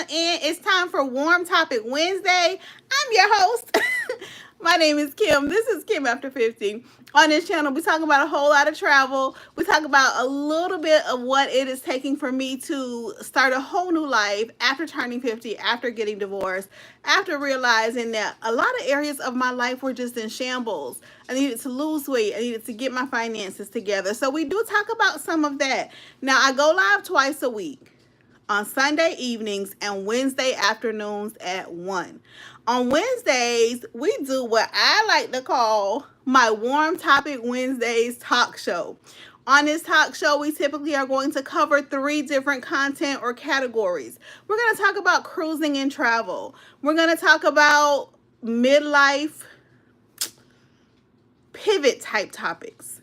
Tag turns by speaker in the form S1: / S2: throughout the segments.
S1: on in. It's time for Warm Topic Wednesday. I'm your host. My name is Kim. This is Kim After 50. On this channel, we talk about a whole lot of travel. We talk about a little bit of what it is taking for me to start a whole new life after turning 50, after getting divorced, after realizing that a lot of areas of my life were just in shambles. I needed to lose weight. I needed to get my finances together. So we do talk about some of that. Now, I go live twice a week, on Sunday evenings and Wednesday afternoons at 1. On Wednesdays, we do what I like to call my Warm Topic Wednesdays talk show. On this talk show, we typically are going to cover 3 different content or categories. We're going to talk about cruising and travel. We're going to talk about midlife pivot type topics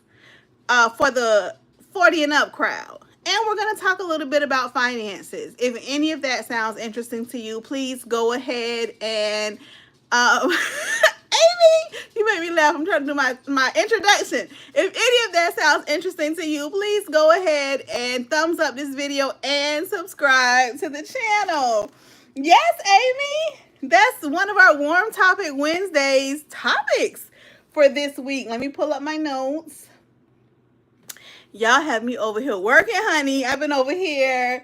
S1: for the 40 and up crowd. And we're going to talk a little bit about finances. If any of that sounds interesting to you, please go ahead and, Amy, you made me laugh. I'm trying to do my introduction. If any of that sounds interesting to you, please go ahead and thumbs up this video and subscribe to the channel. Yes, Amy, that's one of our Warm Topic Wednesdays topics for this week. Let me pull up my notes. Y'all have me over here working, honey. I've been over here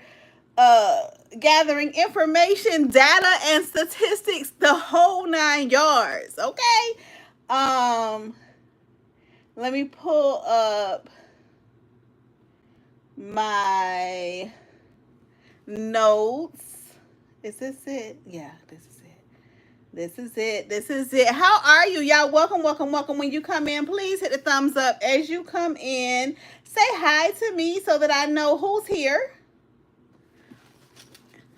S1: gathering information, data, and statistics, the whole 9 yards, okay? Let me pull up my notes. Is this it? Yeah, this is it. This is it. This is it. How are you? Y'all, welcome, welcome, welcome. When you come in, please hit the thumbs up as you come in. Say hi to me so that I know who's here.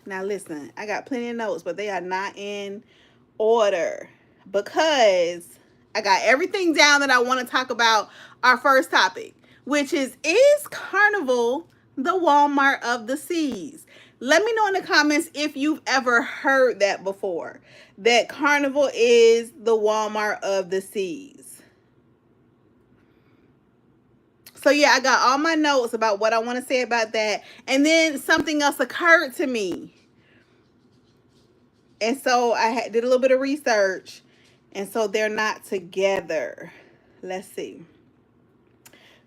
S1: Now, listen, I got plenty of notes, but they are not in order because I got everything down that I want to talk about our first topic, which is Carnival the Walmart of the seas? Let me know in the comments if you've ever heard that before, that Carnival is the Walmart of the seas. So yeah, I got all my notes about what I want to say about that. And then something else occurred to me. And so I did a little bit of research. And so they're not together. Let's see.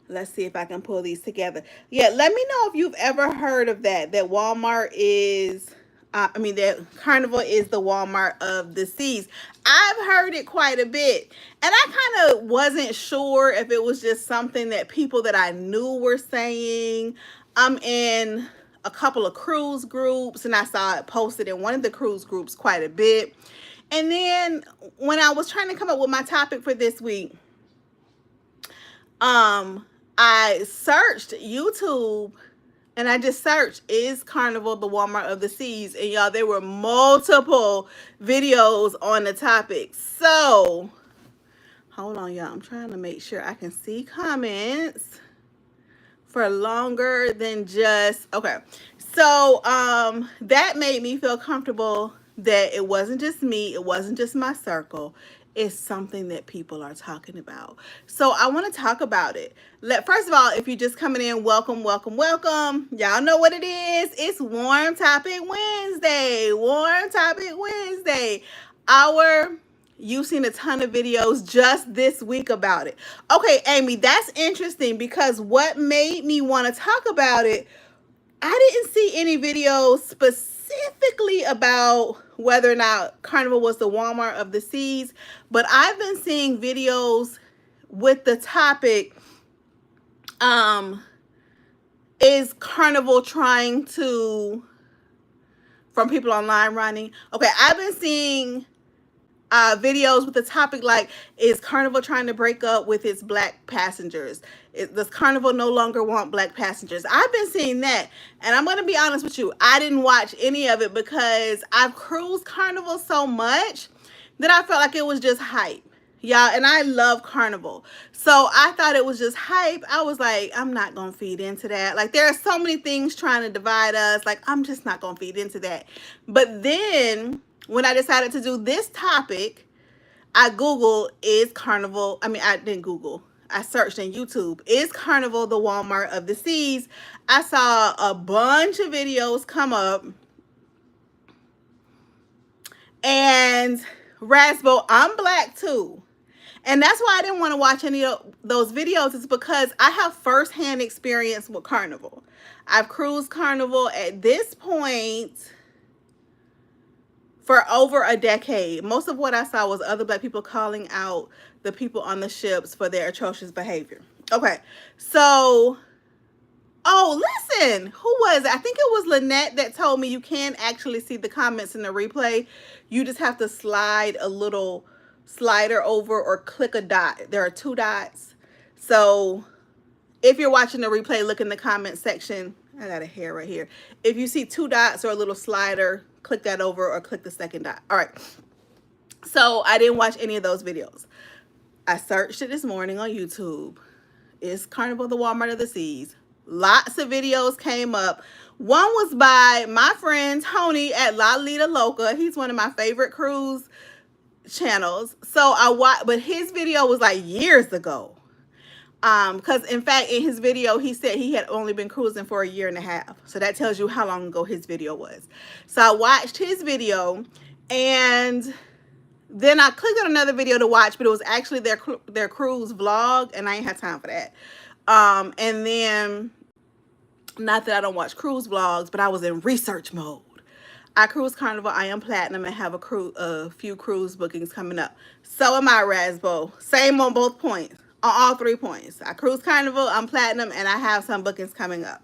S1: Let's see if I can pull these together. Yeah, let me know if you've ever heard of that Walmart is, that Carnival is the Walmart of the seas. I've heard it quite a bit. And I kind of wasn't sure if it was just something that people that I knew were saying. I'm in a couple of cruise groups, and I saw it posted in one of the cruise groups quite a bit. And then when I was trying to come up with my topic for this week, I searched YouTube, and I just searched, is Carnival the Walmart of the seas? And y'all, there were multiple videos on the topic. So, hold on, y'all. I'm trying to make sure I can see comments for longer than just, okay. So, that made me feel comfortable that it wasn't just me. It wasn't just my circle. Is something that people are talking about. So I want to talk about it. First of all, if you're just coming in, welcome, welcome, welcome. Y'all know what it is. It's Warm Topic Wednesday. Warm Topic Wednesday. You've seen a ton of videos just this week about it. Okay, Amy, that's interesting because what made me want to talk about it, I didn't see any videos specifically about whether or not Carnival was the Walmart of the seas, but I've been seeing videos with the topic, is Carnival trying to, from people online running. Okay, I've been seeing videos with the topic like, is Carnival trying to break up with its black passengers? Does Carnival no longer want black passengers? I've been seeing that, and I'm going to be honest with you, I didn't watch any of it because I've cruised Carnival so much that I felt like it was just hype, y'all, and I love Carnival. So I thought it was just hype. I was like, I'm not going to feed into that. Like, there are so many things trying to divide us. Like, I'm just not going to feed into that. But then when I decided to do this topic, I Googled, is Carnival, I didn't Google, I searched in YouTube, is Carnival the Walmart of the seas? I saw a bunch of videos come up And Rasbo, I'm black too. And that's why I didn't want to watch any of those videos, is because I have firsthand experience with Carnival. I've cruised Carnival at this point for over a decade. Most of what I saw was other black people calling out the people on the ships for their atrocious behavior. Okay, so, oh, listen, who was it? I think it was Lynette that told me you can actually see the comments in the replay. You just have to slide a little slider over or click a dot. There are 2 dots. So if you're watching the replay, look in the comment section. I got a hair right here. If you see 2 dots or a little slider, click that over or click the 2nd dot. All right. So I didn't watch any of those videos. I searched it this morning on YouTube. Is Carnival the Walmart of the Seas? Lots of videos came up. One was by my friend Tony at La Lita Loca. He's one of my favorite cruise channels. So I watched, but his video was like years ago. Because in fact, in his video, he said he had only been cruising for a year and a half. So that tells you how long ago his video was. So I watched his video, and then I clicked on another video to watch, but it was actually their cruise vlog, and I ain't had time for that. And then, not that I don't watch cruise vlogs, but I was in research mode. I cruise Carnival, I am platinum, and have a few cruise bookings coming up. So am I, Rasbo. Same on both points, on all 3 points. I cruise Carnival, I'm platinum, and I have some bookings coming up.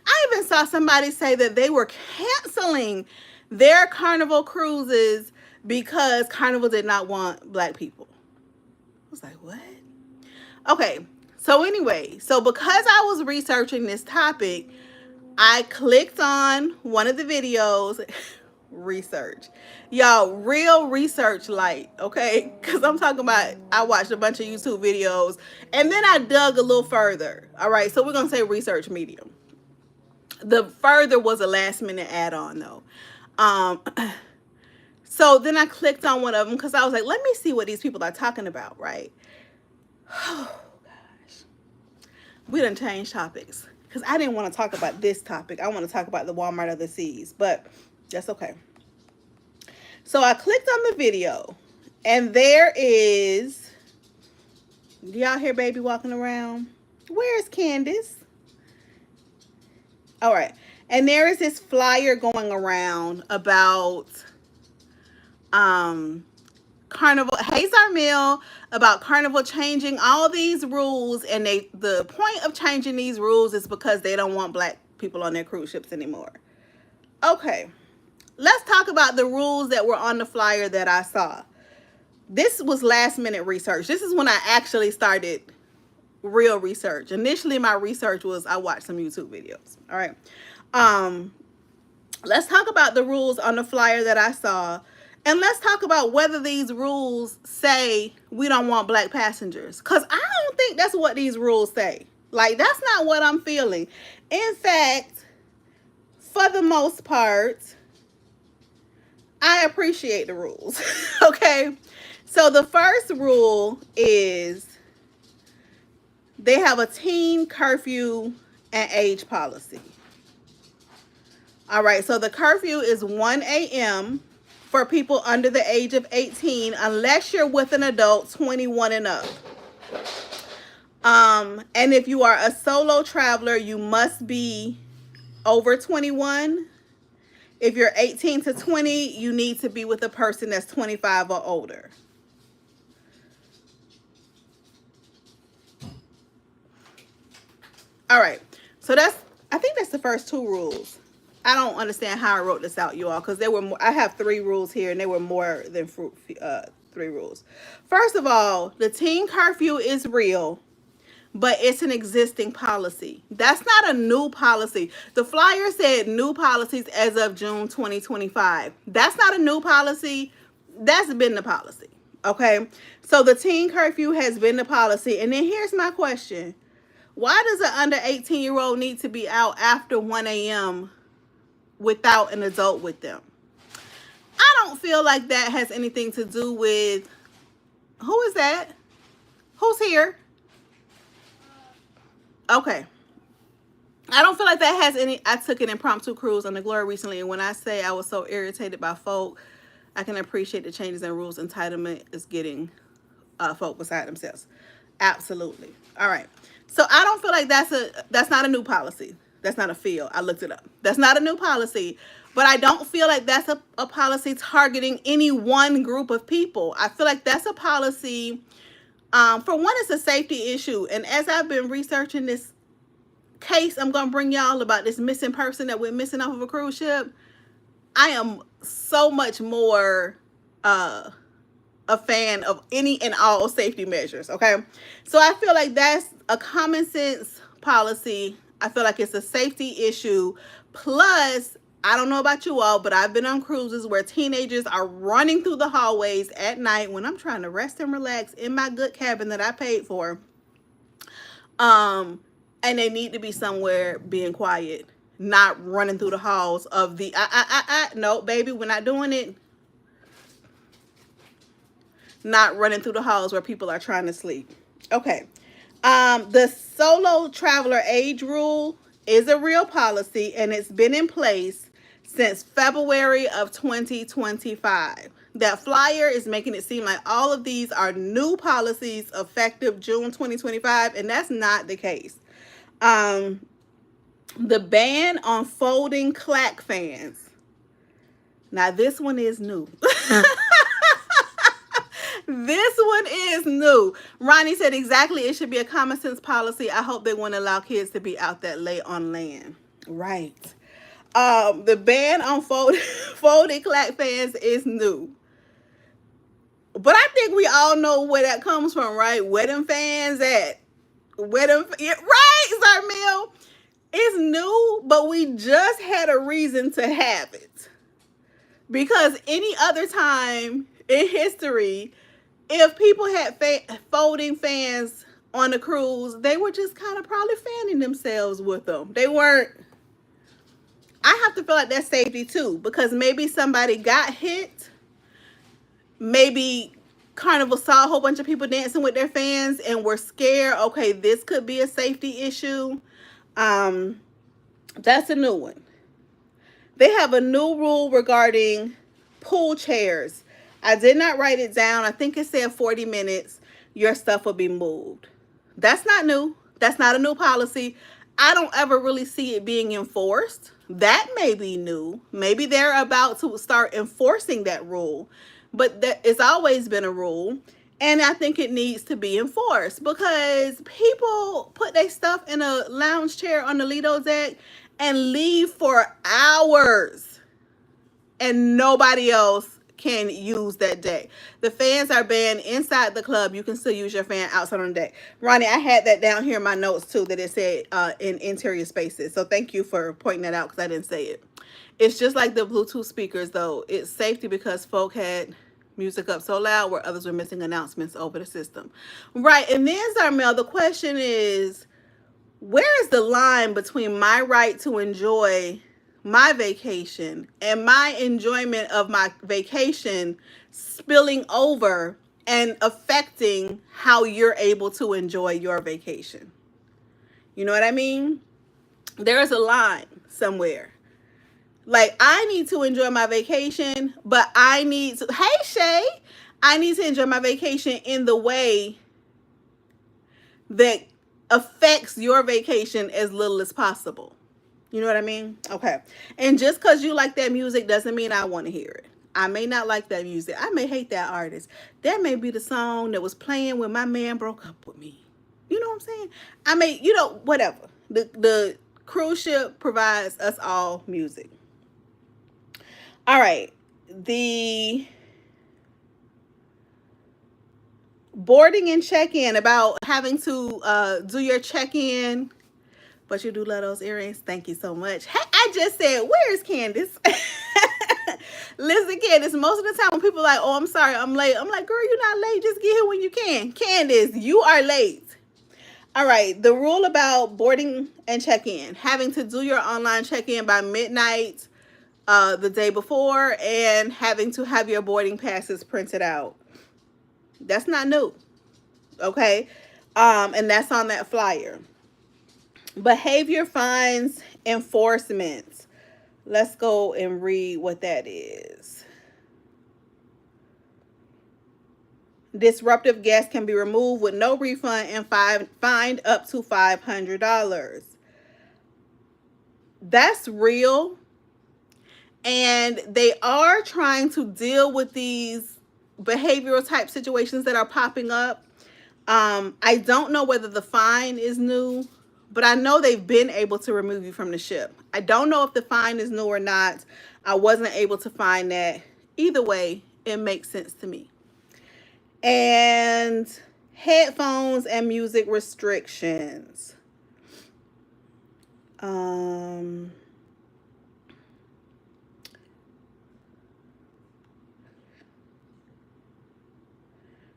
S1: I even saw somebody say that they were canceling their Carnival cruises because Carnival did not want black people. I was like, what? Okay, so anyway, so because I was researching this topic, I clicked on one of the videos. Research, y'all, real research light, okay? Because I'm talking about, I watched a bunch of YouTube videos and then I dug a little further. All right, so we're gonna say research medium. The further was a last minute add-on though. So then I clicked on one of them because I was like, let me see what these people are talking about, right? Oh gosh, we done changed topics because I didn't want to talk about this topic. I want to talk about the Walmart of the Seas, but that's okay. So I clicked on the video, and there is, do y'all hear baby walking around? Where's Candace? All right. And there is this flyer going around about Carnival, Hazar Mill, about Carnival changing all these rules, and the point of changing these rules is because they don't want black people on their cruise ships anymore. Okay, let's talk about the rules that were on the flyer that I saw. This was last minute research. This is when I actually started real research. Initially, my research was I watched some YouTube videos. All right. Let's talk about the rules on the flyer that I saw. And let's talk about whether these rules say we don't want black passengers. Because I don't think that's what these rules say. Like, that's not what I'm feeling. In fact, for the most part, I appreciate the rules. Okay? So the first rule is they have a teen curfew and age policy. All right, so the curfew is 1 a.m. for people under the age of 18, unless you're with an adult 21 and up. And if you are a solo traveler, you must be over 21. If you're 18 to 20, you need to be with a person that's 25 or older. All right, so I think that's the first 2 rules. I don't understand how I wrote this out, you all, because there were more. I have 3 rules here, and there were more than 3 rules. First of all, the teen curfew is real, but it's an existing policy. That's not a new policy. The flyer said new policies as of June 2025. That's not a new policy. That's been the policy. Okay, so the teen curfew has been the policy. And then here's my question. Why does an under 18-year-old need to be out after 1 a.m. without an adult with them? I don't feel like that has anything to do with, who is that? Who's here? Okay. I don't feel like that has any, I took an impromptu cruise on the Glory recently, and when I say I was so irritated by folk, I can appreciate the changes in rules. Entitlement is getting folk beside themselves. Absolutely. All right. So I don't feel like that's not a new policy. That's not a feel. I looked it up. That's not a new policy. But I don't feel like that's a policy targeting any one group of people. I feel like that's a policy. For one, it's a safety issue. And as I've been researching this case, I'm going to bring y'all about this missing person that went missing off of a cruise ship. I am so much more a fan of any and all safety measures, okay? So I feel like that's a common sense policy. I feel like it's a safety issue. Plus, I don't know about you all, but I've been on cruises where teenagers are running through the hallways at night when I'm trying to rest and relax in my good cabin that I paid for. And they need to be somewhere being quiet, not running through the halls of the no, baby, we're not doing it. Not running through the halls where people are trying to sleep. Okay. The solo traveler age rule is a real policy, and it's been in place since February of 2025. That flyer is making it seem like all of these are new policies effective June 2025, and that's not the case. The ban on folding clack fans. Now, this one is new. This one is new. Ronnie said exactly. It should be a common sense policy. I hope they won't allow kids to be out that late on land. Right. The ban on folded clack fans is new. But I think we all know where that comes from, right? Where them fans at? Right, Zarmil? It's new, but we just had a reason to have it. Because any other time in history, if people had folding fans on a cruise, they were just kind of probably fanning themselves with them. They weren't. I have to feel like that's safety too, because maybe somebody got hit. Maybe Carnival saw a whole bunch of people dancing with their fans and were scared. Okay, this could be a safety issue. That's a new one. They have a new rule regarding pool chairs. I did not write it down. I think it said 40 minutes, your stuff will be moved. That's not new. That's not a new policy. I don't ever really see it being enforced. That may be new. Maybe they're about to start enforcing that rule. But it's always been a rule. And I think it needs to be enforced because people put their stuff in a lounge chair on the Lido deck and leave for hours. And nobody else can use that deck. The fans are banned inside the club. You can still use your fan outside on the deck. Ronnie, I had that down here in my notes too, that it said in interior spaces. So thank you for pointing that out because I didn't say it. It's just like the Bluetooth speakers though. It's safety because folk had music up so loud where others were missing announcements over the system. Right. And then Zarmel, the question is, where is the line between my right to enjoy my vacation and my enjoyment of my vacation spilling over and affecting how you're able to enjoy your vacation? You know what I mean? There's a line somewhere. Like, I need to enjoy my vacation, but I need to, hey Shay, I need to enjoy my vacation in the way that affects your vacation as little as possible. You know what I mean? Okay. And just because you like that music doesn't mean I want to hear it. I may not like that music. I may hate that artist. That may be the song that was playing when my man broke up with me. You know what I'm saying? I may, whatever. The cruise ship provides us all music. All right. The boarding and check-in, about having to do your check-in, but you do love those earrings. Thank you so much. Hey, I just said, where is Candace? Listen, Candace, most of the time when people are like, oh, I'm sorry, I'm late. I'm like, girl, you're not late. Just get here when you can. Candace, you are late. All right. The rule about boarding and check-in, having to do your online check-in by midnight the day before and having to have your boarding passes printed out. That's not new. Okay. And that's on that flyer. Behavior fines enforcement. Let's go and read what that is. Disruptive guests can be removed with no refund and fined up to $500. That's real. And they are trying to deal with these behavioral type situations that are popping up. I don't know whether the fine is new, but I know they've been able to remove you from the ship. I don't know if the fine is new or not. I wasn't able to find that. Either way, it makes sense to me. And headphones and music restrictions. Um,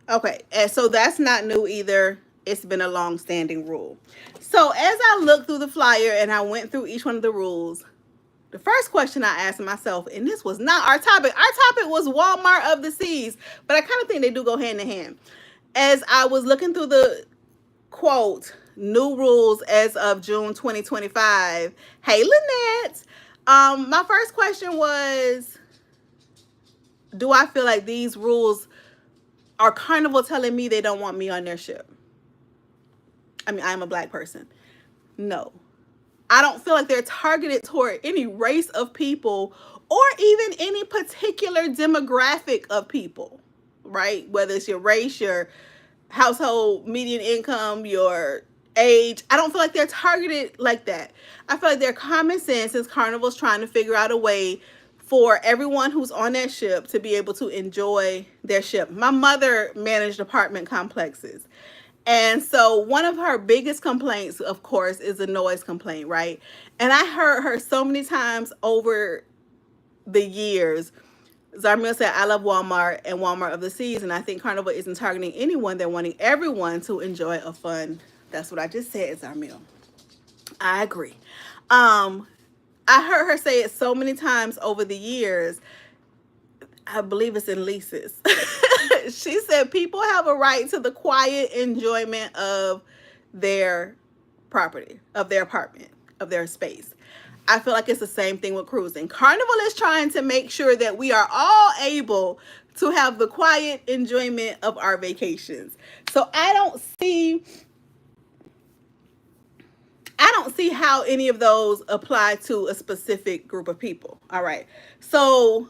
S1: Okay, and so that's not new either. It's been a long-standing rule. So as I looked through the flyer and I went through each one of the rules, the first question I asked myself, and this was not our topic. Our topic was Walmart of the Seas, but I kind of think they do go hand in hand. As I was looking through the quote, new rules as of June 2025. Hey, Lynette. My first question was, do I feel like these rules are Carnival telling me they don't want me on their ship? I mean, I'm a black person. No. I don't feel like they're targeted toward any race of people or even any particular demographic of people, right? Whether it's your race, your household median income, your age. I don't feel like they're targeted like that. I feel like they're common sense as Carnival's trying to figure out a way for everyone who's on that ship to be able to enjoy their ship. My mother managed apartment complexes. And so one of her biggest complaints, of course, is a noise complaint, right? And I heard her so many times over the years. Zarmil said, I love Walmart and Walmart of the Seas, and I think Carnival isn't targeting anyone. They're wanting everyone to enjoy a fun. That's what I just said, Zarmil. I agree. I heard her say it so many times over the years. I believe it's in leases. She said people have a right to the quiet enjoyment of their property, of their apartment, of their space. I feel like it's the same thing with cruising. Carnival is trying to make sure that we are all able to have the quiet enjoyment of our vacations. So I don't see how any of those apply to a specific group of people. All right. So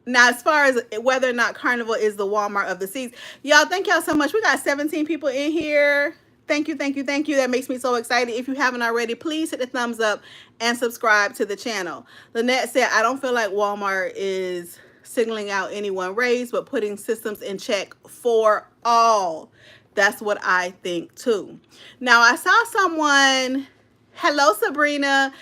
S1: now, as far as whether or not Carnival is the Walmart of the Seas, y'all, thank y'all so much. We got 17 people in here. Thank you, thank you, thank you. That makes me so excited. If you haven't already, please hit the thumbs up and subscribe to the channel. Lynette said, I don't feel like Walmart is signaling out any one race, but putting systems in check for all. That's what I think too. Now, I saw someone, hello, Sabrina.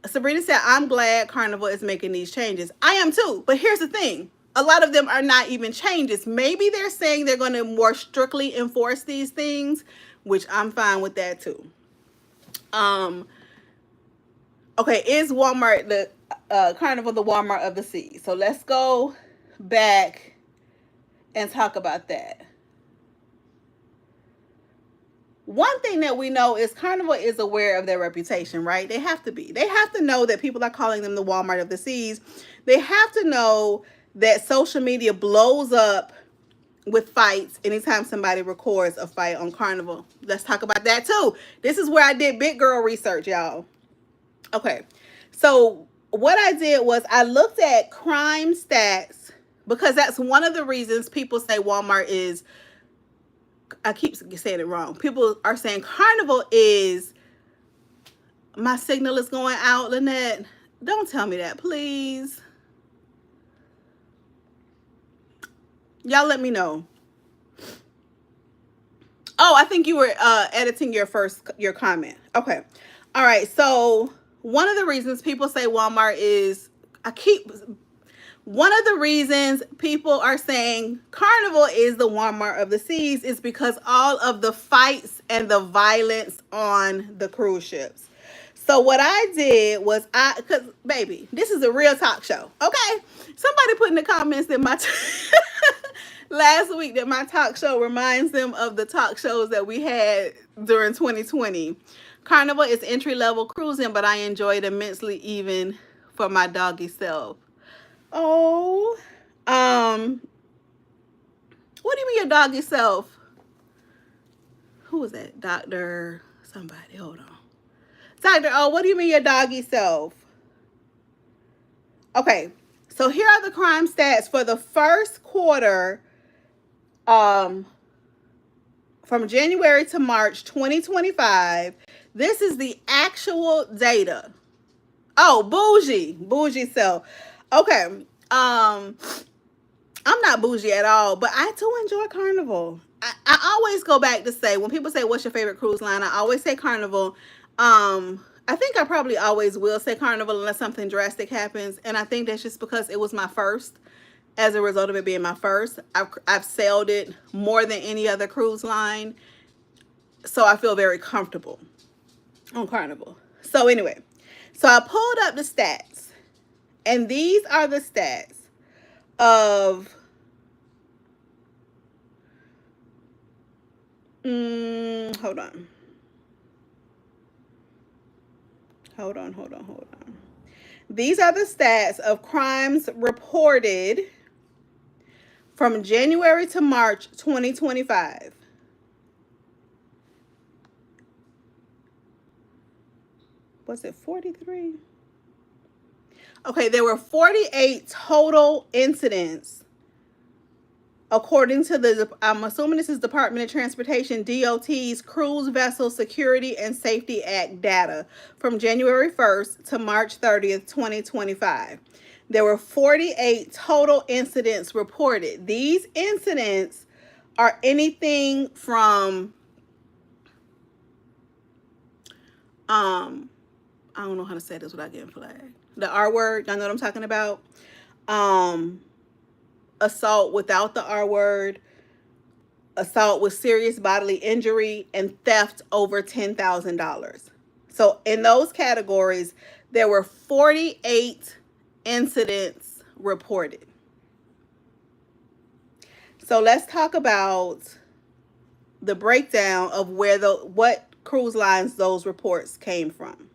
S1: Sabrina said, I'm glad Carnival is making these changes. I am too. But here's the thing. A lot of them are not even changes. Maybe they're saying they're going to more strictly enforce these things, which I'm fine with that too. Okay, is Walmart the Carnival the Walmart of the Sea? So let's go back and talk about that. One thing that we know is Carnival is aware of their reputation, right? They have to be. They have to know that people are calling them the Walmart of the Seas. They have to know that social media blows up with fights anytime somebody records a fight on Carnival. Let's talk about that too. This is where I did big girl research, y'all. Okay, so what I did was I looked at crime stats because that's one of the reasons people say Walmart is, I keep saying it wrong. People are saying Carnival is, my signal is going out, Lynette. Don't tell me that, please. Y'all let me know. Oh, I think you were editing your comment. Okay. All right. So one of the reasons people say Walmart is, one of the reasons people are saying Carnival is the Walmart of the Seas is because all of the fights and the violence on the cruise ships. So what I did was because baby, this is a real talk show. Okay. Somebody put in the comments that last week that my talk show reminds them of the talk shows that we had during 2020. Carnival is entry-level cruising, but I enjoy it immensely even for my doggy self. Oh, What do you mean your doggy self? Who was that? Dr. Somebody. Hold on. Dr. O, what do you mean your doggy self? Okay. So here are the crime stats for the first quarter um from January to March 2025. This is the actual data. Oh, bougie self. Okay. I'm not bougie at all, but I do enjoy Carnival. I always go back to say, when people say, what's your favorite cruise line? I always say Carnival. I think I probably always will say Carnival unless something drastic happens. And I think that's just because it was my first. As a result of it being my first, I've sailed it more than any other cruise line. So I feel very comfortable on Carnival. So anyway, so I pulled up the stats. And these are the stats of hold on. These are the stats of crimes reported from January to March 2025. Was it 43? Okay, there were 48 total incidents according to the, I'm assuming this is Department of Transportation, DOT's Cruise Vessel Security and Safety Act data from January 1st to March 30th, 2025. There were 48 total incidents reported. These incidents are anything from, I don't know how to say this without getting flagged. The R word, y'all know what I'm talking about? Assault without the R word, assault with serious bodily injury, and theft over $10,000. So in those categories, there were 48 incidents reported. So let's talk about the breakdown of what cruise lines those reports came from.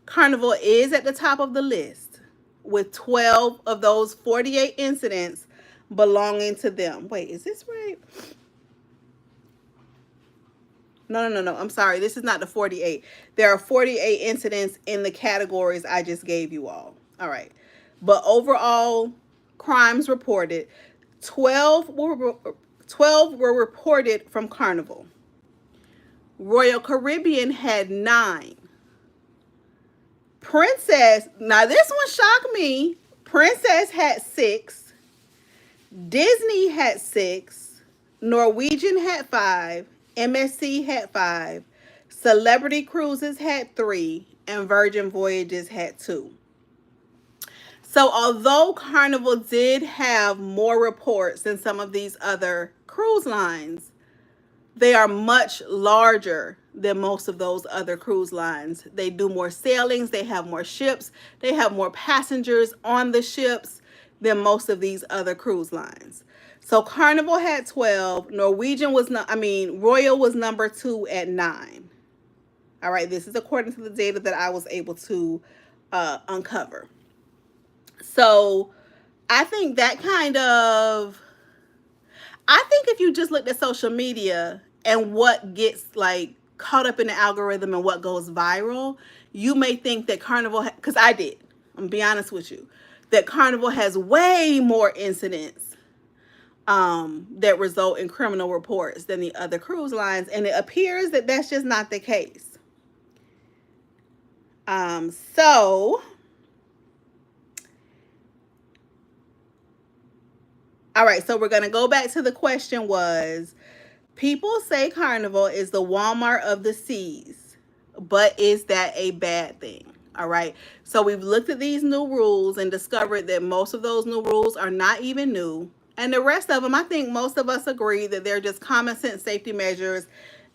S1: Carnival is at the top of the list with 12 of those 48 incidents belonging to them. Wait, is this right? No. I'm sorry. This is not the 48. There are 48 incidents in the categories I just gave you all. All right. But overall, crimes reported, 12 were reported from Carnival. Royal Caribbean had 9. Princess, now this one shocked me. Princess had 6. Disney had 6. Norwegian had 5. MSC had 5. Celebrity Cruises had 3. And Virgin Voyages had 2. So although Carnival did have more reports than some of these other cruise lines, they are much larger than most of those other cruise lines. They do more sailings, they have more ships, they have more passengers on the ships than most of these other cruise lines. So Carnival had 12, Norwegian was Royal was number 2 at 9. All right, this is according to the data that I was able to uncover. So I think that I think if you just looked at social media and what gets like caught up in the algorithm and what goes viral, you may think that Carnival, because I did, I'm gonna be honest with you, that Carnival has way more incidents that result in criminal reports than the other cruise lines, and it appears that that's just not the case. So all right, so we're gonna go back to the question was, people say Carnival is the Walmart of the seas, but is that a bad thing? All right, so we've looked at these new rules and discovered that most of those new rules are not even new. And the rest of them, I think most of us agree that they're just common sense safety measures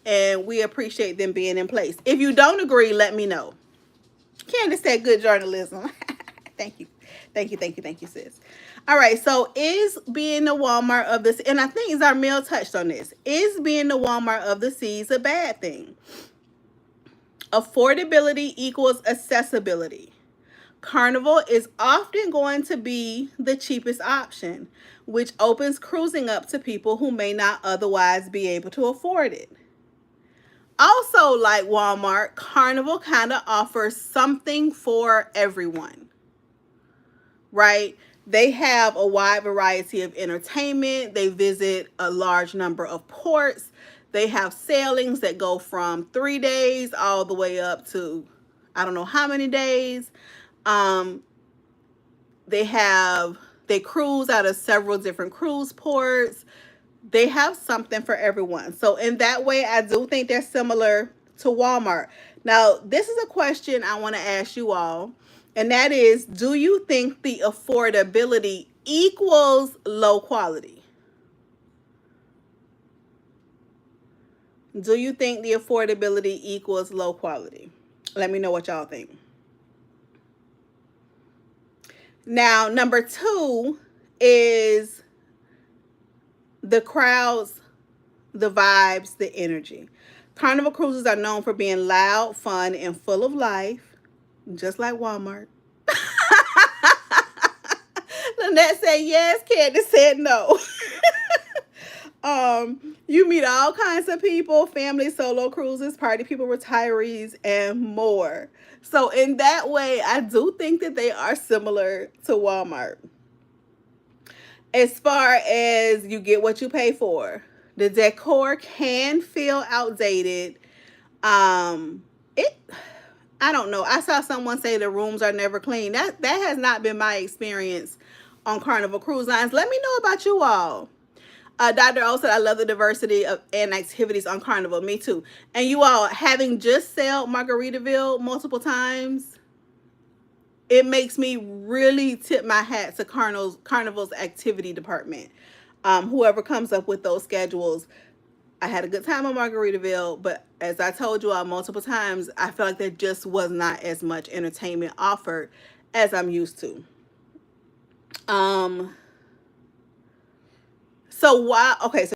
S1: and we appreciate them being in place. If you don't agree, let me know. Candace said good journalism. Thank you, sis. All right, so is being the Walmart of the, and I think Zarmil touched on this, is being the Walmart of the seas a bad thing? Affordability equals accessibility. Carnival is often going to be the cheapest option, which opens cruising up to people who may not otherwise be able to afford it. Also, like Walmart, Carnival kind of offers something for everyone, right? They have a wide variety of entertainment. They visit a large number of ports. They have sailings that go from 3 days all the way up to I don't know how many days. Um, they cruise out of several different cruise ports. They have something for everyone. So in that way, I do think they're similar to Walmart. Now, this is a question I want to ask you all, and that is, do you think the affordability equals low quality? Do you think the affordability equals low quality? Let me know what y'all think. Now, number two is the crowds, the vibes, the energy. Carnival cruises are known for being loud, fun, and full of life, just like Walmart. Lynette said yes, Candace said no. You meet all kinds of people, family, solo cruises, party people, retirees, and more. So in that way, I do think that they are similar to Walmart. As far as you get what you pay for, the decor can feel outdated. It I don't know. I saw someone say the rooms are never clean. That has not been my experience on Carnival Cruise Lines. Let me know about you all. Dr. O said, I love the diversity of and activities on Carnival. Me too. And you all, having just sailed Margaritaville multiple times, it makes me really tip my hat to Carnival's activity department. Whoever comes up with those schedules. I had a good time on Margaritaville, but as I told you all multiple times, I felt like there just was not as much entertainment offered as I'm used to. So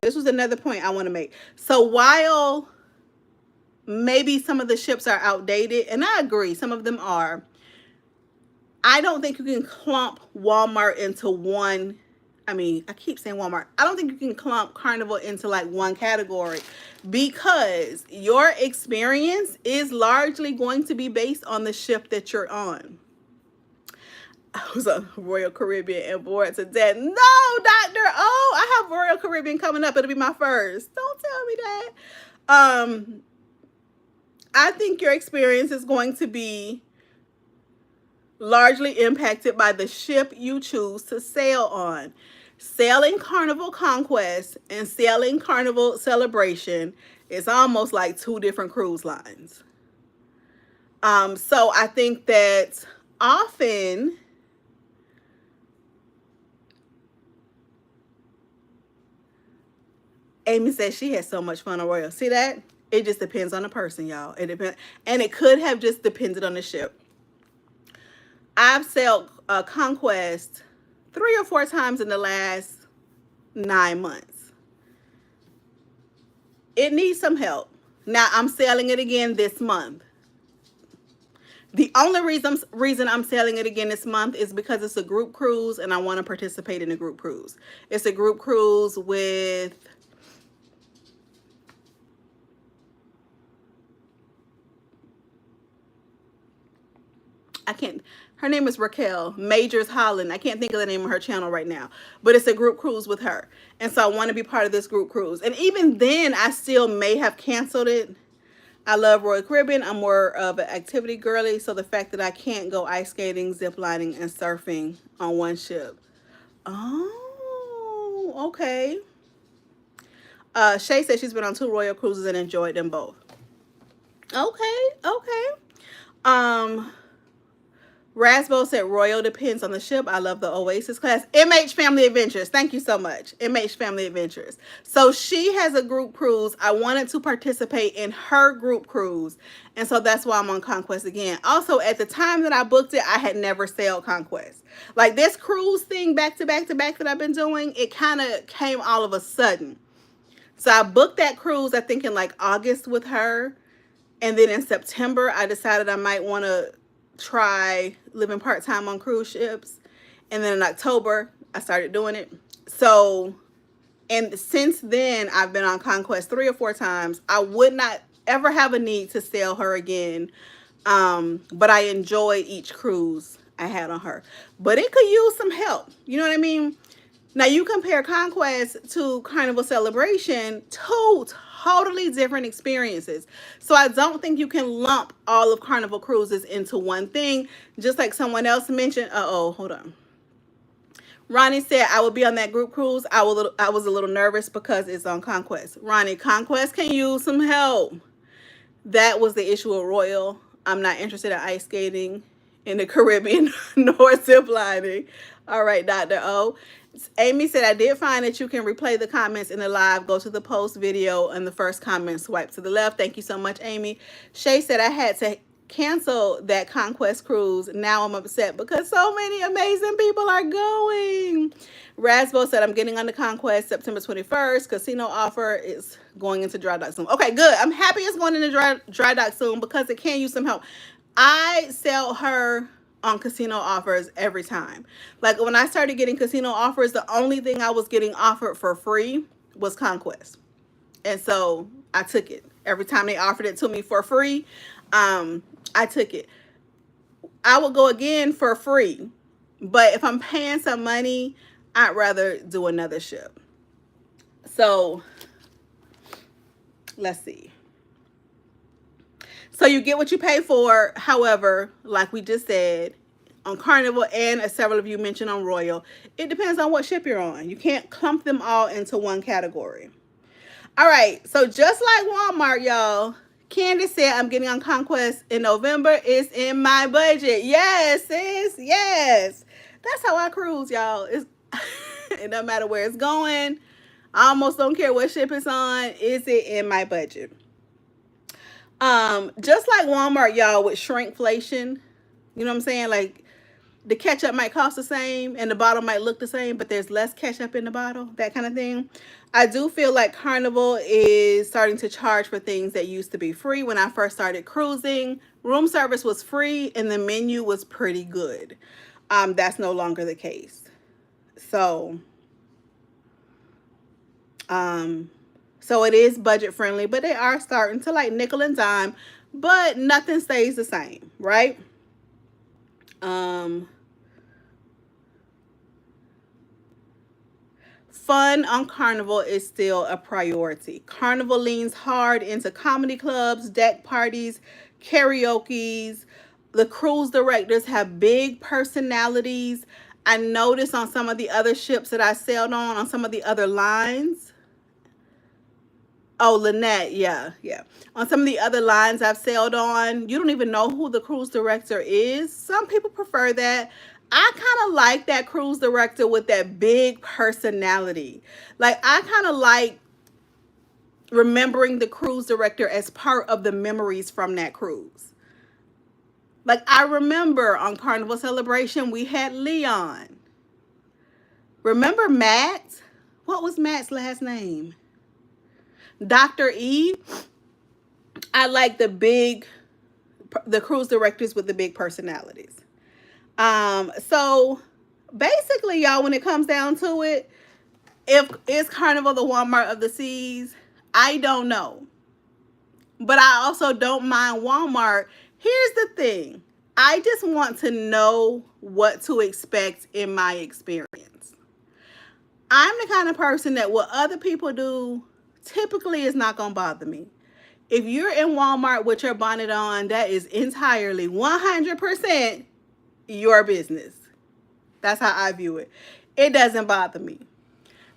S1: this was another point I want to make. So while maybe some of the ships are outdated, and I agree, some of them are, I don't think you can clump Walmart into one. I mean, I keep saying Walmart. I don't think you can clump Carnival into like one category, because your experience is largely going to be based on the ship that you're on. I was on Royal Caribbean and bored to death. No, Dr. O, I have Royal Caribbean coming up. It'll be my first. Don't tell me that. I think your experience is going to be largely impacted by the ship you choose to sail on. Sailing Carnival Conquest and sailing Carnival Celebration is almost like two different cruise lines. So I think that often Amy says she has so much fun on Royal. See that? It just depends on the person, y'all. It depends, and it could have just depended on the ship. I've sailed Conquest 3 or 4 times in the last 9 months. It needs some help. Now I'm sailing it again this month. The only reason I'm sailing it again this month is because it's a group cruise and I want to participate in a group cruise. It's a group cruise with her name is Raquel Majors Holland. I can't think of the name of her channel right now, but it's a group cruise with her. And so I want to be part of this group cruise. And even then, I still may have canceled it. I love Royal Caribbean. I'm more of an activity girly. So the fact that I can't go ice skating, zip lining, and surfing on one ship. Oh, okay. Shay said she's been on 2 Royal cruises and enjoyed them both. Okay. Rasbo said Royal depends on the ship. I love the Oasis class. MH Family Adventures. Thank you so much. MH Family Adventures. So she has a group cruise. I wanted to participate in her group cruise. And so that's why I'm on Conquest again. Also, at the time that I booked it, I had never sailed Conquest. Like this cruise thing back to back that I've been doing, it kind of came all of a sudden. So I booked that cruise, I think in like August with her. And then in September, I decided I might want to try living part-time on cruise ships. And then in October, I started doing it. So, and since then, I've been on Conquest 3 or 4 times. I would not ever have a need to sail her again. But I enjoyed each cruise I had on her. But it could use some help. You know what I mean? Now, you compare Conquest to Carnival Celebration, two totally different experiences. So I don't think you can lump all of Carnival cruises into one thing. Just like someone else mentioned. Uh-oh, hold on. Ronnie said, I would be on that group cruise. I was a little nervous because it's on Conquest. Ronnie, Conquest can use some help. That was the issue of Royal. I'm not interested in ice skating in the Caribbean nor zip lining. All right, Dr. O. Amy said, I did find that you can replay the comments in the live. Go to the post video and the first comment, swipe to the left. Thank you so much, Amy. Shay said, I had to cancel that Conquest cruise. Now I'm upset because so many amazing people are going. Rasbo said, I'm getting on the Conquest September 21st. Casino offer is going into dry dock soon. Okay, good. I'm happy it's going into dry dock soon because it can use some help. I sell her on casino offers every time. Like when I started getting casino offers, the only thing I was getting offered for free was Conquest. And so I took it. Every time they offered it to me for free, I took it. I would go again for free. But if I'm paying some money, I'd rather do another ship. So let's see. So you get what you pay for. However, like we just said, on Carnival and as several of you mentioned on Royal, it depends on what ship you're on. You can't clump them all into one category. All right. So just like Walmart, y'all, Candace said, I'm getting on Conquest in November. It's in my budget. Yes, sis. Yes. That's how I cruise, y'all. It doesn't matter where it's going. I almost don't care what ship it's on. Is it in my budget? Just like Walmart, y'all, with shrinkflation, you know what I'm saying? Like the ketchup might cost the same and the bottle might look the same, but there's less ketchup in the bottle, that kind of thing. I do feel like Carnival is starting to charge for things that used to be free. When I first started cruising, room service was free and the menu was pretty good. That's no longer the case. So it is budget friendly, but they are starting to like nickel and dime, but nothing stays the same, right? Fun on Carnival is still a priority. Carnival leans hard into comedy clubs, deck parties, karaoke's. The cruise directors have big personalities. I noticed on some of the other ships that I sailed on some of the other lines. Oh, Lynette, yeah. On some of the other lines I've sailed on, you don't even know who the cruise director is. Some people prefer that. I kind of like that cruise director with that big personality. Like, I kind of like remembering the cruise director as part of the memories from that cruise. Like, I remember on Carnival Celebration, we had Leon. Remember Matt? What was Matt's last name? Dr. E. I like the cruise directors with the big personalities. So basically, y'all, when it comes down to it, if is Carnival the Walmart of the seas, I don't know. But I also don't mind Walmart. Here's the thing. I just want to know what to expect in my experience. I'm the kind of person that what other people do typically is not going to bother me. If you're in Walmart with your bonnet on, that is entirely 100% your business. That's how I view it. It doesn't bother me.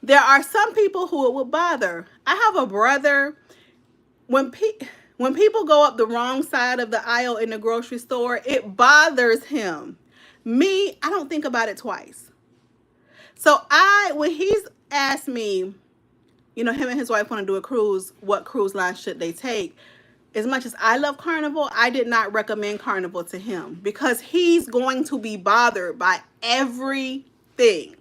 S1: There are some people who it would bother. I have a brother. When people go up the wrong side of the aisle in the grocery store, it bothers him. Me, I don't think about it twice. So when he's asked me, you know, him and his wife want to do a cruise, what cruise line should they take? As much as I love Carnival, I did not recommend Carnival to him because he's going to be bothered by everything.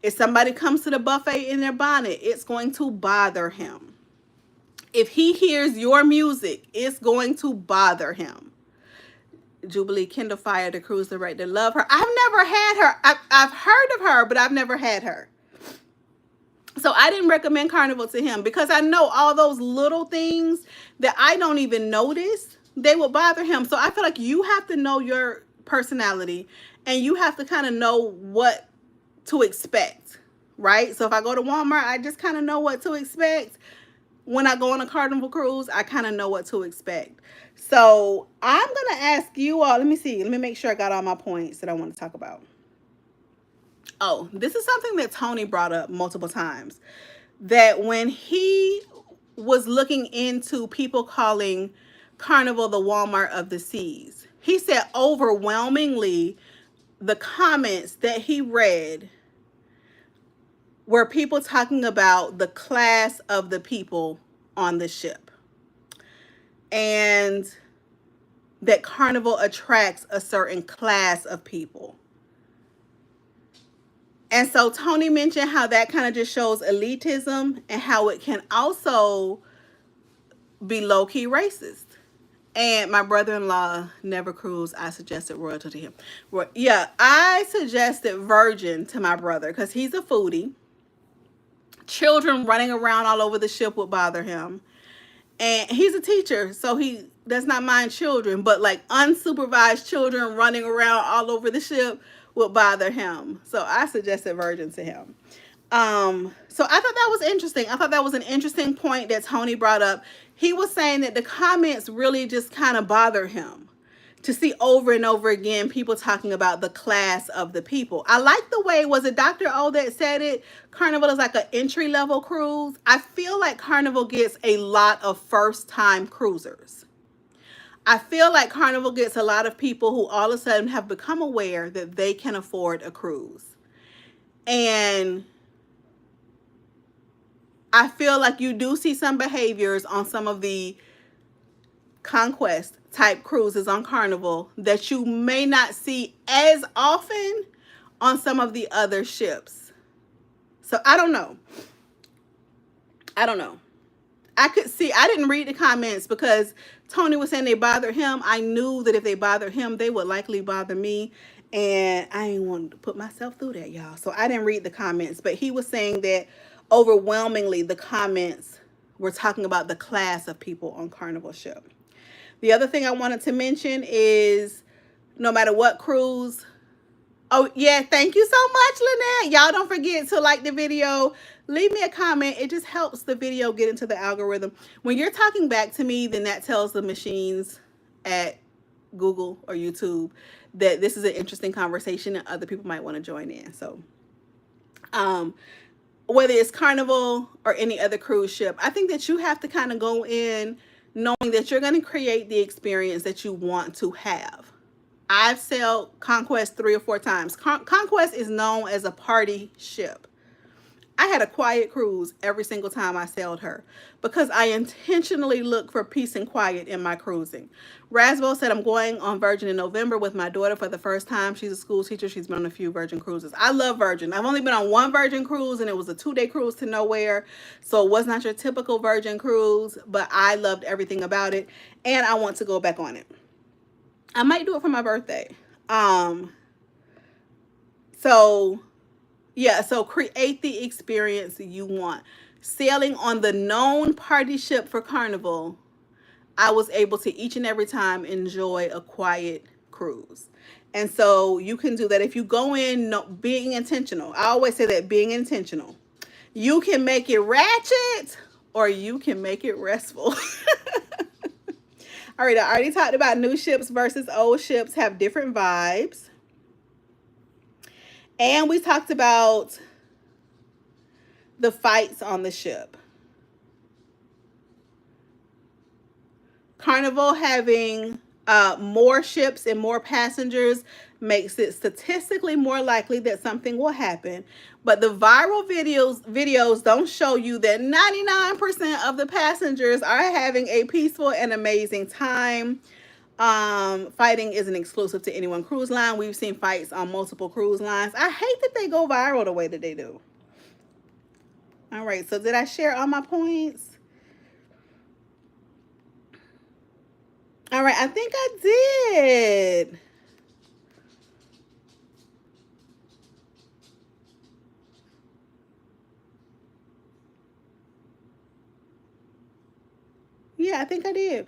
S1: If somebody comes to the buffet in their bonnet, it's going to bother him. If he hears your music, it's going to bother him. Jubilee Kindle Fire, the cruise director. Love her. I've never had her. I've heard of her, but I've never had her. So I didn't recommend Carnival to him because I know all those little things that I don't even notice, they would bother him. So I feel like you have to know your personality and you have to kind of know what to expect, right? So if I go to Walmart, I just kind of know what to expect. When I go on a Carnival cruise, I kind of know what to expect. So I'm going to ask you all, let me see. Let me make sure I got all my points that I want to talk about. Oh, this is something that Tony brought up multiple times. That when he was looking into people calling Carnival the Walmart of the seas, he said overwhelmingly the comments that he read were people talking about the class of the people on the ship. And that Carnival attracts a certain class of people. And so Tony mentioned how that kind of just shows elitism and how it can also be low-key racist. And my brother-in-law never cruised. I suggested Royalty to him. Well, yeah, I suggested Virgin to my brother because he's a foodie. Children running around all over the ship would bother him. And he's a teacher, so he does not mind children. But like unsupervised children running around all over the ship would bother him. So I suggested Virgin to him. So I thought that was interesting. I thought that was an interesting point that Tony brought up. He was saying that the comments really just kind of bother him to see over and over again people talking about the class of the people. I like the way, was it Dr. O that said it? Carnival is like an entry-level cruise. I feel like Carnival gets a lot of first-time cruisers. I feel like Carnival gets a lot of people who all of a sudden have become aware that they can afford a cruise. And I feel like you do see some behaviors on some of the conquest type cruises on Carnival that you may not see as often on some of the other ships. So I don't know. I could see, I didn't read the comments because Tony was saying they bother him. I knew that if they bother him, they would likely bother me. And I didn't want to put myself through that, y'all. So I didn't read the comments. But he was saying that overwhelmingly the comments were talking about the class of people on Carnival ship. The other thing I wanted to mention is no matter what cruise. Oh, yeah. Thank you so much, Lynette. Y'all don't forget to like the video. Leave me a comment. It just helps the video get into the algorithm. When you're talking back to me, then that tells the machines at Google or YouTube that this is an interesting conversation and other people might want to join in. So, whether it's Carnival or any other cruise ship, I think that you have to kind of go in knowing that you're going to create the experience that you want to have. I've sailed Conquest 3 or 4 times. Conquest is known as a party ship. I had a quiet cruise every single time I sailed her because I intentionally look for peace and quiet in my cruising. Rasbo said I'm going on Virgin in November with my daughter for the first time. She's a school teacher. She's been on a few Virgin cruises. I love Virgin. I've only been on one Virgin cruise and it was a 2-day cruise to nowhere. So it was not your typical Virgin cruise, but I loved everything about it and I want to go back on it. I might do it for my birthday. So create the experience you want. Sailing on the known party ship for Carnival, I was able to each and every time enjoy a quiet cruise. And so you can do that if you go in being intentional. I always say that, being intentional. You can make it ratchet or you can make it restful. All right, I already talked about new ships versus old ships have different vibes. And we talked about the fights on the ship. Carnival having more ships and more passengers makes it statistically more likely that something will happen. But the viral videos don't show you that 99% of the passengers are having a peaceful and amazing time. Fighting isn't exclusive to any one cruise line. We've seen fights on multiple cruise lines. I hate that they go viral the way that they do. All right, so did I share all my points? All right, I think I did. Yeah, I think I did.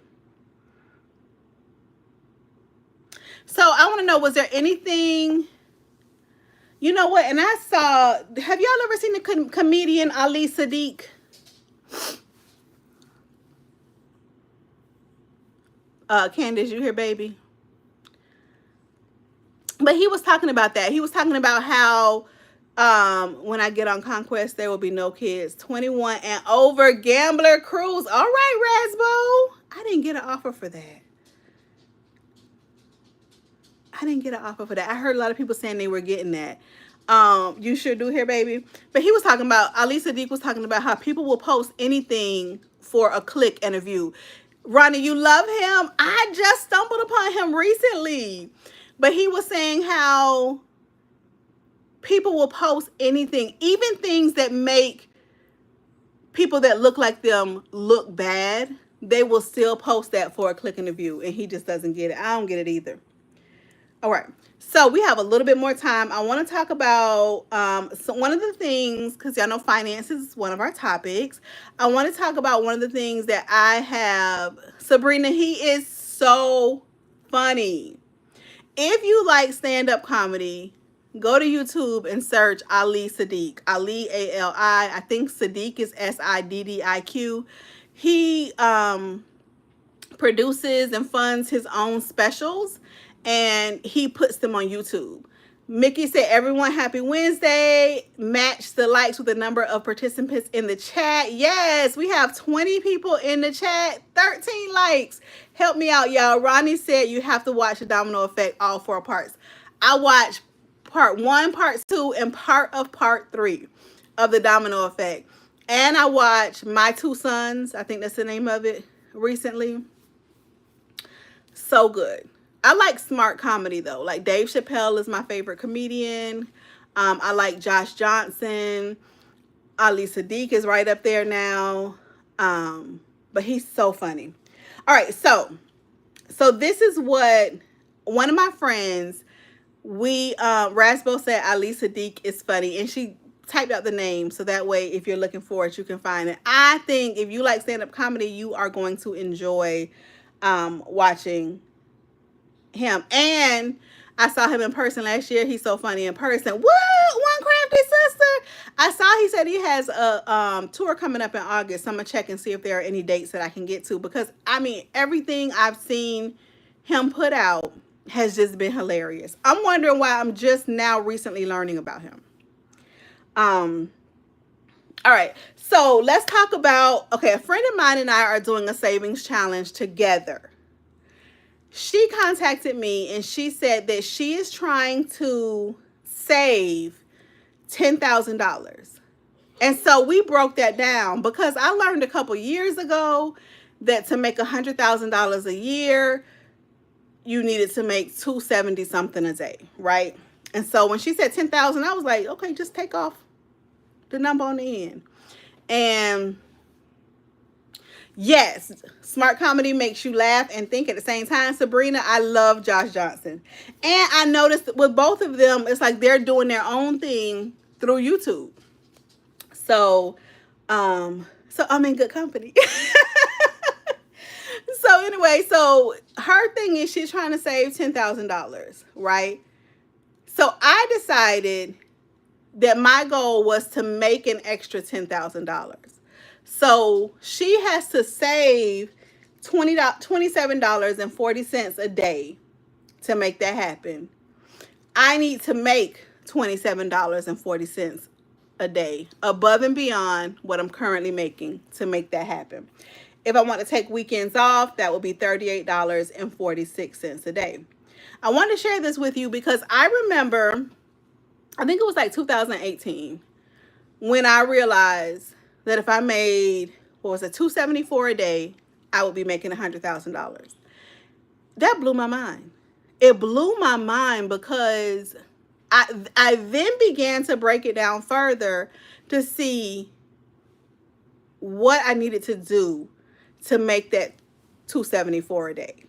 S1: So I want to know, was there anything, you know what? And I saw, have y'all ever seen the comedian Ali Sadiq? Candace, you here, baby? But he was talking about that. He was talking about how when I get on Conquest, there will be no kids 21 and over gambler cruise. All right, Rasbo. I didn't get an offer for that. I didn't get an offer for that. I heard a lot of people saying they were getting that. You sure do here, baby. But he was talking about, Ali Sadiq was talking about how people will post anything for a click and a view. Ronnie, you love him? I just stumbled upon him recently. But he was saying how people will post anything, even things that make people that look like them look bad. They will still post that for a click and a view. And he just doesn't get it. I don't get it either. All right. So we have a little bit more time. I want to talk about one of the things, because y'all know finances is one of our topics. I want to talk about one of the things that I have. Sabrina, he is so funny. If you like stand-up comedy, go to YouTube and search Ali Sadiq. Ali, A-L-I. I think Sadiq is S-I-D-D-I-Q. He produces and funds his own specials, and he puts them on YouTube. Mickey said, everyone, happy Wednesday. Match the likes with the number of participants in the chat. Yes, we have 20 people in the chat, 13 likes. Help me out, y'all. Ronnie said you have to watch The Domino Effect, all 4 parts. I watched part 1, part 2, and part of part 3 of The Domino Effect. And I watched My Two Sons, I think that's the name of it, recently. So good. I like smart comedy though. Like Dave Chappelle is my favorite comedian. I like Josh Johnson. Ali Sadiq is right up there now. But he's so funny. All right, so this is what one of my friends, Rasbo said Ali Sadiq is funny, and she typed out the name so that way if you're looking for it, you can find it. I think if you like stand-up comedy, you are going to enjoy watching him. And I saw him in person last year. He's so funny in person. What? One crafty sister. I saw he said he has a tour coming up in August. So I'm gonna check and see if there are any dates that I can get to, because I mean everything I've seen him put out has just been hilarious. I'm wondering why I'm just now recently learning about him. All right, so let's talk about, okay, a friend of mine and I are doing a savings challenge together. She contacted me and she said that she is trying to save $10,000. And so we broke that down, because I learned a couple years ago that to make $100,000 a year, you needed to make 270 something a day, right? And so when she said 10,000, I was like, okay, just take off the number on the end. And yes, smart comedy makes you laugh and think at the same time. Sabrina, I love Josh Johnson. And I noticed with both of them, it's like they're doing their own thing through YouTube. So I'm in good company. So anyway, so her thing is she's trying to save $10,000, right? So I decided that my goal was to make an extra $10,000. So she has to save $27.40 a day to make that happen. I need to make $27.40 a day above and beyond what I'm currently making to make that happen. If I want to take weekends off, that would be $38.46 a day. I want to share this with you because I remember, I think it was like 2018, when I realized that if I made, what was it, $274 a day, I would be making $100,000. That blew my mind. It blew my mind because I then began to break it down further to see what I needed to do to make that $274 a day.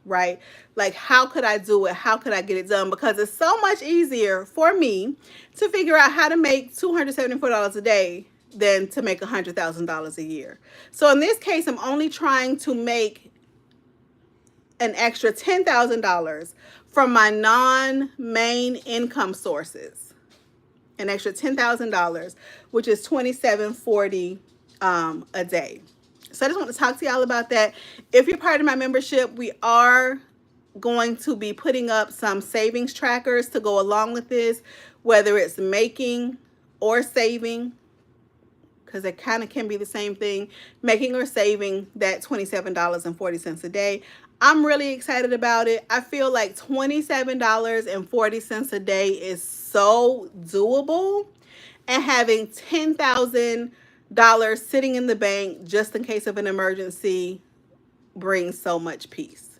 S1: right? Like, how could I do it? How could I get it done? Because it's so much easier for me to figure out how to make $274 a day than to make $100,000 a year. So in this case, I'm only trying to make an extra $10,000 from my non-main income sources. An extra $10,000, which is $27.40 a day. So I just want to talk to y'all about that. If you're part of my membership, we are going to be putting up some savings trackers to go along with this, whether it's making or saving, because it kind of can be the same thing, making or saving that $27.40 a day. I'm really excited about it. I feel like $27.40 a day is so doable, and having $10,000 sitting in the bank just in case of an emergency brings so much peace.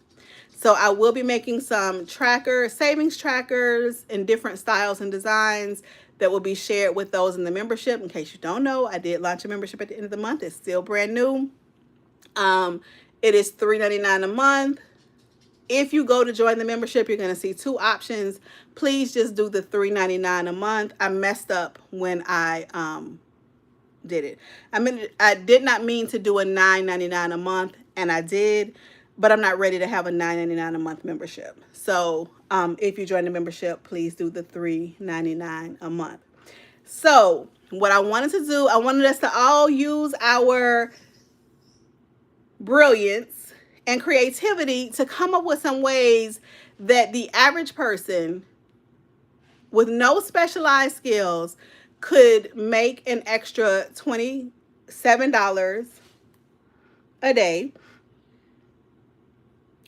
S1: So I will be making some savings trackers in different styles and designs that will be shared with those in the membership. In case you don't know, I did launch a membership at the end of the month. It's still brand new. It is $3.99 a month. If you go to join the membership, you're going to see two options. Please just do the $3.99 a month. I messed up when I did it. I did not mean to do a $9.99 a month, and I did, but I'm not ready to have a $9.99 a month membership. So if you join the membership, please do the $3.99 a month. So what I wanted to do, I wanted us to all use our brilliance and creativity to come up with some ways that the average person with no specialized skills could make an extra $27 a day,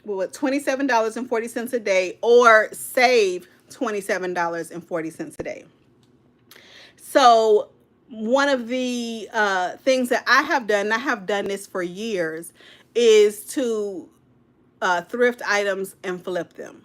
S1: with $27.40 a day, or save $27.40 a day. So one of the things that I have done, and I have done this for years, is to thrift items and flip them.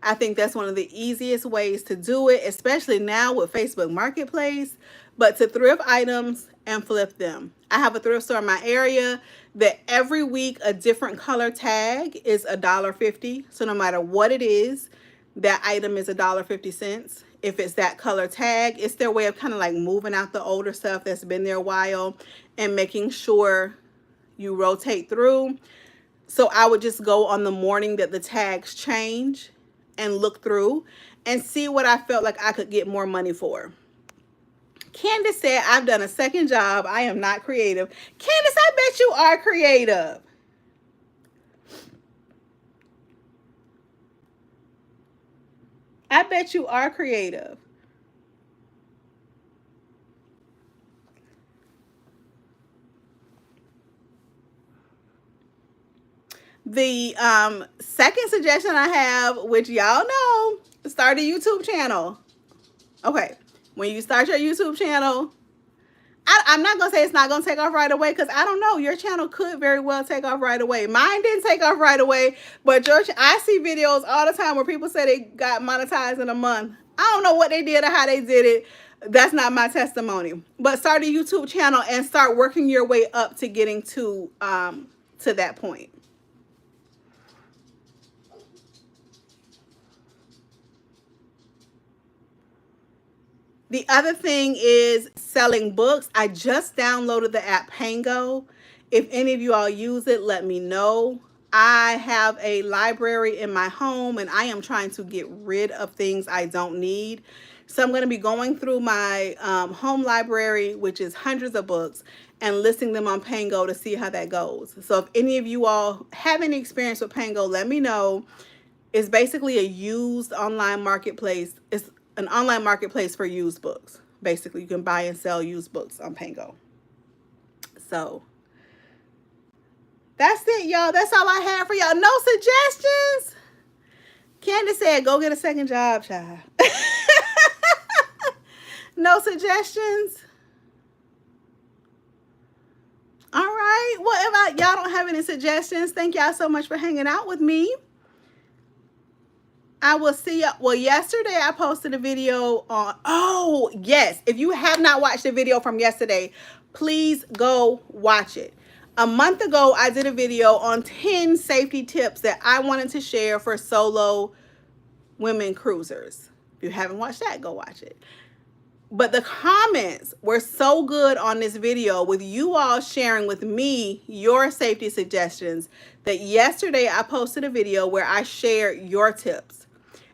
S1: I think that's one of the easiest ways to do it, especially now with Facebook Marketplace, but to thrift items and flip them. I have a thrift store in my area that every week a different color tag is $1.50. So no matter what it is, that item is $1.50. If it's that color tag, it's their way of kind of like moving out the older stuff that's been there a while and making sure you rotate through. So I would just go on the morning that the tags change and look through and see what I felt like I could get more money for. Candace said, I've done a second job. I am not creative. Candace, I bet you are creative. I bet you are creative. The second suggestion I have, which y'all know, start a YouTube channel. Okay, when you start your YouTube channel, I'm not going to say it's not going to take off right away, because I don't know. Your channel could very well take off right away. Mine didn't take off right away, but I see videos all the time where people say they got monetized in a month. I don't know what they did or how they did it. That's not my testimony. But start a YouTube channel and start working your way up to getting to that point. The other thing is selling books. I just downloaded the app Pango. If any of you all use it, let me know. I have a library in my home, and I am trying to get rid of things I don't need. So I'm going to be going through my home library, which is hundreds of books, and listing them on Pango to see how that goes. So if any of you all have any experience with Pango, let me know. It's basically a used online marketplace. It's an online marketplace for used books. Basically, you can buy and sell used books on Pango. So that's it, y'all. That's all I have for y'all. No suggestions? Candace said, go get a second job, child. No suggestions? All right. Well, if y'all don't have any suggestions, thank y'all so much for hanging out with me. I will see you. Well, yesterday I posted a video on, oh, yes. If you have not watched the video from yesterday, please go watch it. A month ago, I did a video on 10 safety tips that I wanted to share for solo women cruisers. If you haven't watched that, go watch it. But the comments were so good on this video with you all sharing with me your safety suggestions that yesterday I posted a video where I shared your tips.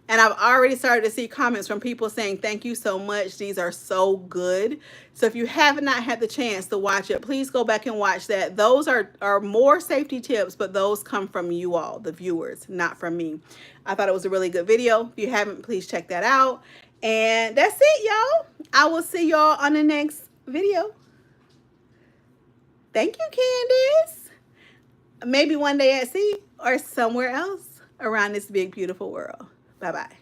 S1: And I've already started to see comments from people saying, thank you so much. These are so good. So if you have not had the chance to watch it, please go back and watch that. Those are more safety tips, but those come from you all, the viewers, not from me. I thought it was a really good video. If you haven't, please check that out. And that's it, y'all. I will see y'all on the next video. Thank you, Candace. Maybe one day at sea or somewhere else around this big, beautiful world. Bye-bye.